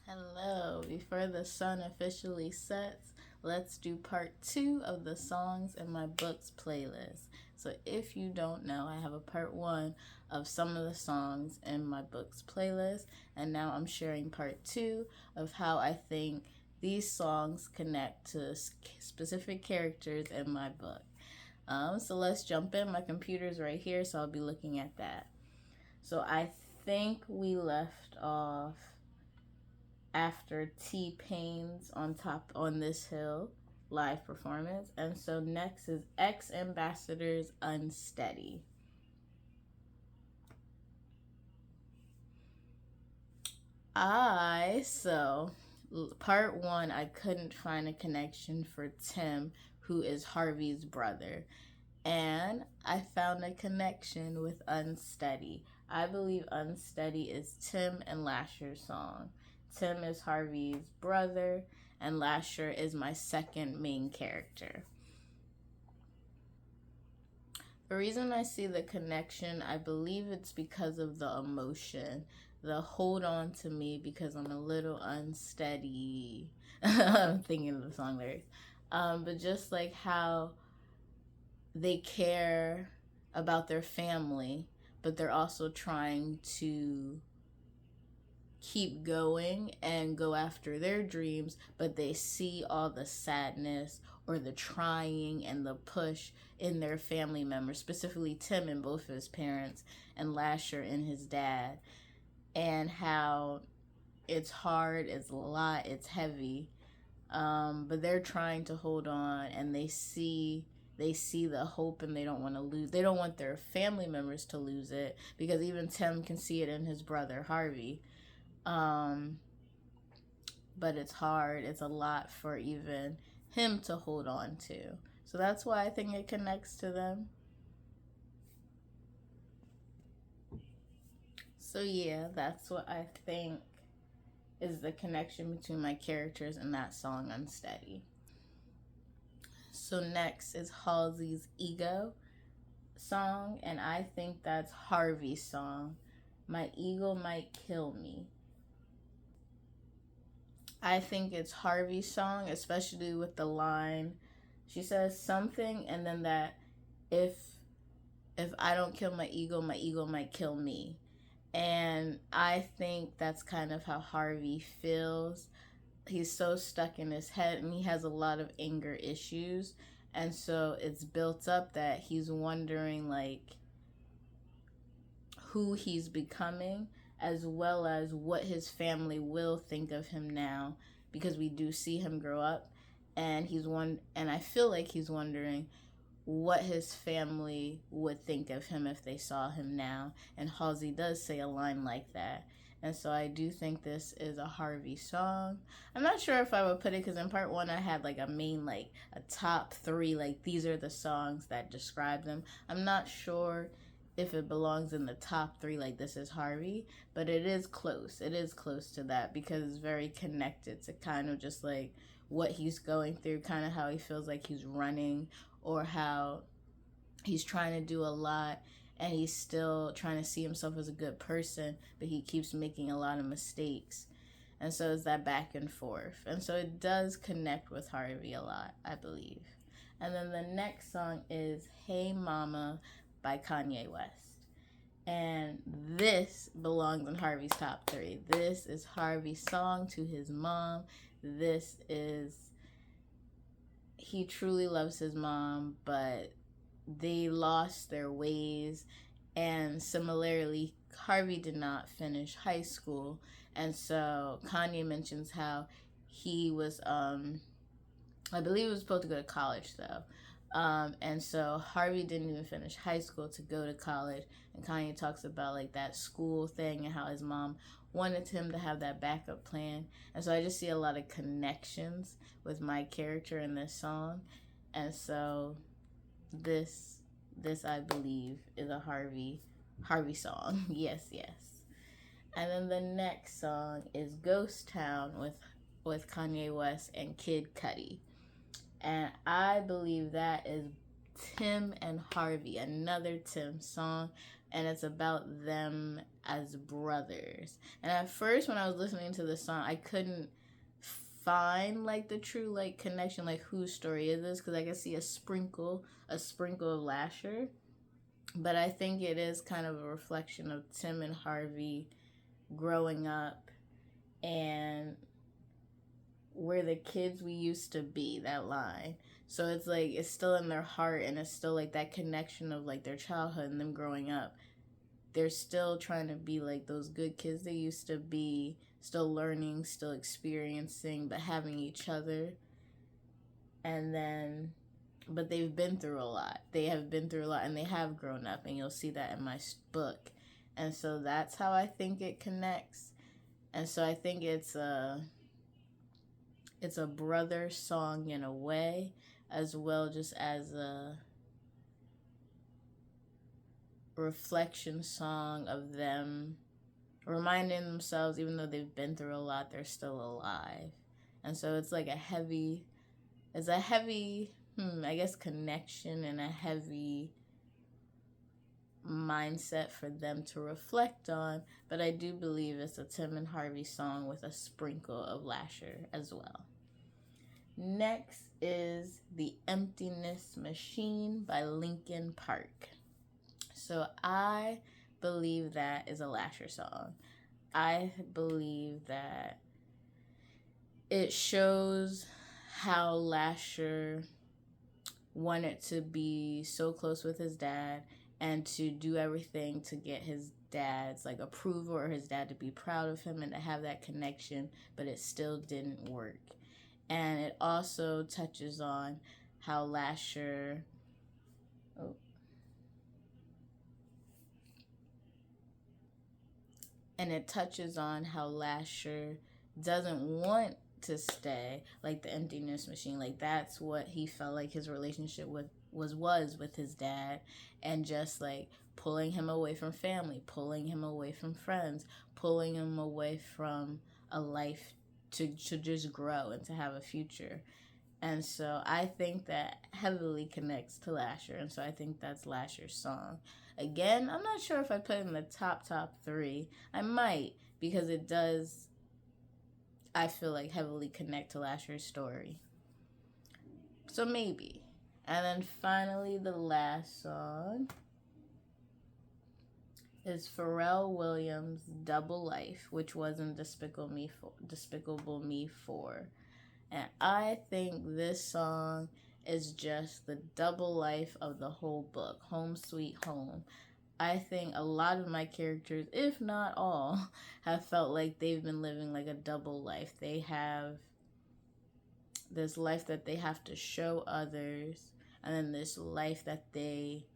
Hello, before the sun officially sets, let's do part 2 of the songs in my books playlist. So, if you don't know, I have a part 1 of some of the songs in my books playlist, and now I'm sharing part 2 of how I think these songs connect to specific characters in my book. So, let's jump in. My computer's right here, so I'll be looking at that. So, I think we left off after T-Pain's on This Hill live performance. And so next is X Ambassador's Unsteady. Part 1, I couldn't find a connection for Tim, who is Harvey's brother. And I found a connection with Unsteady. I believe Unsteady is Tim and Lasher's song. Tim is Harvey's brother, and Lasher is my second main character. The reason I see the connection, I believe it's because of the emotion, the hold on to me because I'm a little unsteady. I'm thinking of the song lyrics. But just like how they care about their family, but they're also trying to keep going and go after their dreams, but they see all the sadness or the trying and the push in their family members, specifically Tim and both of his parents, and Lasher and his dad, and how it's hard, it's a lot, it's heavy, but they're trying to hold on, and they see the hope, and they don't want their family members to lose it, because even Tim can see it in his brother Harvey. But it's hard. It's a lot for even him to hold on to. So that's why I think it connects to them. So yeah, that's what I think is the connection between my characters in that song, Unsteady. So next is Halsey's Ego song, and I think that's Harvey's song. My ego might kill me. I think it's Harvey's song, especially with the line, she says something, and then that if I don't kill my ego might kill me. And I think that's kind of how Harvey feels. He's so stuck in his head, and he has a lot of anger issues, and so it's built up that he's wondering like who he's becoming, as well as what his family will think of him now, because we do see him grow up, and I feel like he's wondering what his family would think of him if they saw him now. And Halsey does say a line like that. And so I do think this is a Harvey song. I'm not sure if I would put it, because in part 1 I had like a main, like a top 3, like these are the songs that describe them. I'm not sure if it belongs in the top 3, like this is Harvey, but it is close. It is close to that, because it's very connected to kind of just like what he's going through, kind of how he feels like he's running, or how he's trying to do a lot and he's still trying to see himself as a good person, but he keeps making a lot of mistakes. And so it's that back and forth. And so it does connect with Harvey a lot, I believe. And then the next song is Hey Mama by Kanye West. And this belongs in Harvey's top 3. This is Harvey's song to his mom. He truly loves his mom, but they lost their ways. And similarly, Harvey did not finish high school. And so Kanye mentions how he was, I believe he was supposed to go to college though. And so Harvey didn't even finish high school to go to college. And Kanye talks about like that school thing and how his mom wanted him to have that backup plan. And so I just see a lot of connections with my character in this song. And so this I believe is a Harvey song. Yes. And then the next song is Ghost Town with Kanye West and Kid Cudi. And I believe that is Tim and Harvey, another Tim song. and it's about them as brothers. And at first, when I was listening to the song, I couldn't find like the true like connection, like whose story is this, because I can see a sprinkle of Lasher, but I think it is kind of a reflection of Tim and Harvey growing up and we're the kids we used to be, that line. So it's like it's still in their heart, and it's still like that connection of like their childhood and them growing up. They're still trying to be like those good kids they used to be, still learning, still experiencing, but having each other. And then, but they've been through a lot. They have been through a lot, and they have grown up, and you'll see that in my book. And so that's how I think it connects. And so I think it's a brother song in a way, as well, just as a reflection song of them reminding themselves, even though they've been through a lot, they're still alive. And so it's like a heavy I guess connection, and a heavy mindset for them to reflect on. But I do believe it's a Tim and Harvey song with a sprinkle of Lasher as well. Next is The Emptiness Machine by Linkin Park. So I believe that is a Lasher song. I believe that it shows how Lasher wanted to be so close with his dad and to do everything to get his dad's like approval, or his dad to be proud of him and to have that connection, but it still didn't work. And it also touches on how Lasher doesn't want to stay, like the emptiness machine. Like that's what he felt like his relationship was with his dad, and just like pulling him away from family, pulling him away from friends, pulling him away from a life to just grow and to have a future. And so I think that heavily connects to Lasher, and so I think that's Lasher's song. Again, I'm not sure if I put it in the top 3. I might, because it does, I feel like, heavily connect to Lasher's story. So maybe. And then finally, the last song is Pharrell Williams' Double Life, which was in Despicable Me 4. And I think this song is just the double life of the whole book, Home Sweet Home. I think a lot of my characters, if not all, have felt like they've been living like a double life. They have this life that they have to show others, and then this life that they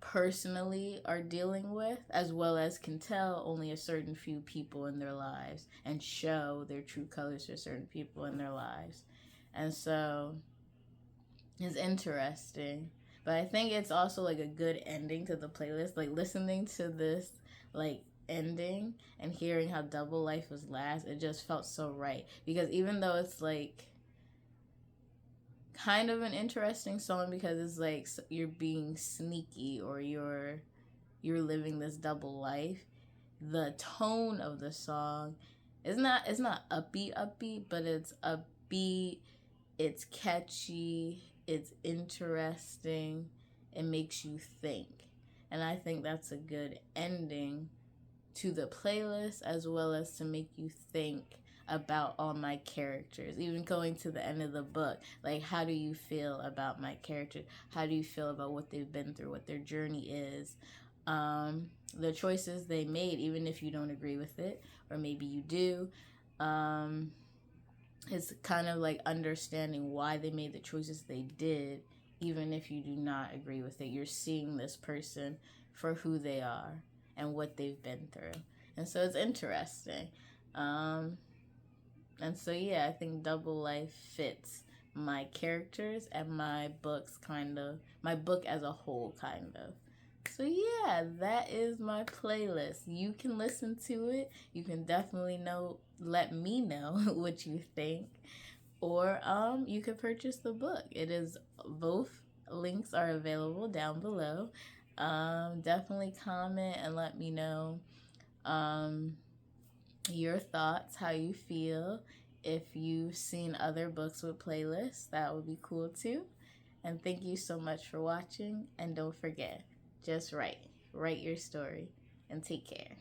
personally are dealing with, as well as can tell only a certain few people in their lives and show their true colors to certain people in their lives. And so it's interesting, but I think it's also like a good ending to the playlist. Like listening to this like ending and hearing how Double Life was last, it just felt so right, because even though it's like kind of an interesting song, because it's like you're being sneaky, or you're living this double life, the tone of the song is not upbeat, but it's upbeat, it's catchy, it's interesting, it makes you think. And I think that's a good ending to the playlist, as well as to make you think about all my characters, even going to the end of the book. Like, how do you feel about my characters? How do you feel about what they've been through, what their journey is, the choices they made, even if you don't agree with it, or maybe you do. It's kind of like understanding why they made the choices they did, even if you do not agree with it. You're seeing this person for who they are and what they've been through. And so it's interesting. And so, yeah, I think Double Life fits my characters and my book as a whole, kind of. So, yeah, that is my playlist. You can listen to it. You can definitely let me know what you think. Or you could purchase the book. It is, both links are available down below. Definitely comment and let me know um, your thoughts, how you feel. If you've seen other books with playlists, that would be cool too. And thank you so much for watching. And don't forget, just write your story, and take care.